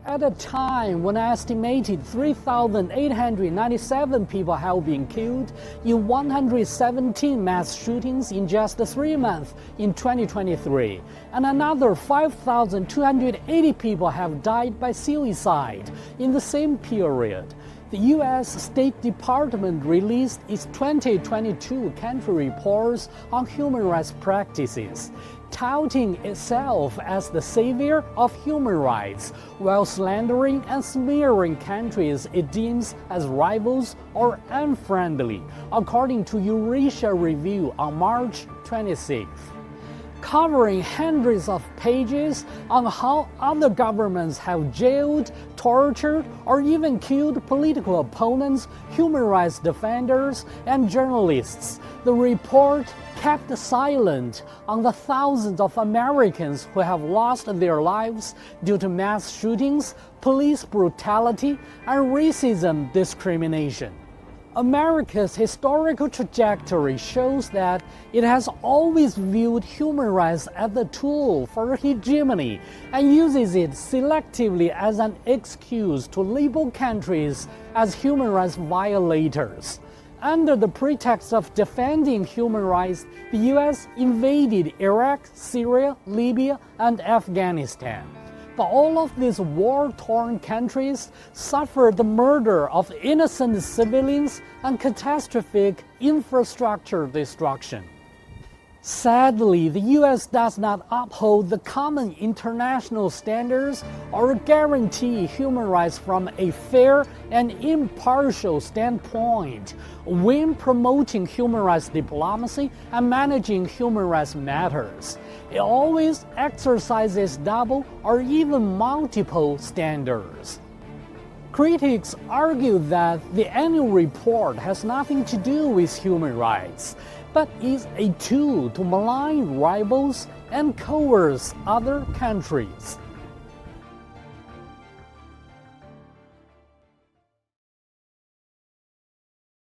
At a time when an estimated 3,897 people have been killed in 117 mass shootings in just 3 months in 2023, and another 5,280 people have died by suicide in the same period, the U.S. State Department released its 2022 country reports on human rights practices, touting itself as the savior of human rights, while slandering and smearing countries it deems as rivals or unfriendly, according to Yooreeishia Review on March 26th. Covering hundreds of pages on how other governments have jailed, tortured, or even killed political opponents, human rights defenders, and journalists, the report kept silent on the thousands of Americans who have lost their lives due to mass shootings, police brutality, and racism discrimination. America's historical trajectory shows that it has always viewed human rights as a tool for hegemony and uses it selectively as an excuse to label countries as human rights violators. Under the pretext of defending human rights, the U.S. invaded Iraq, Syria, Libya, and Afghanistan. But all of these war-torn countries suffered the murder of innocent civilians and catastrophic infrastructure destruction. Sadly, the U.S. does not uphold the common international standards or guarantee human rights from a fair and impartial standpoint when promoting human rights diplomacy and managing human rights matters. It always exercises double or even multiple standards. Critics argue that the annual report has nothing to do with human rights, but is a tool to malign rivals and coerce other countries.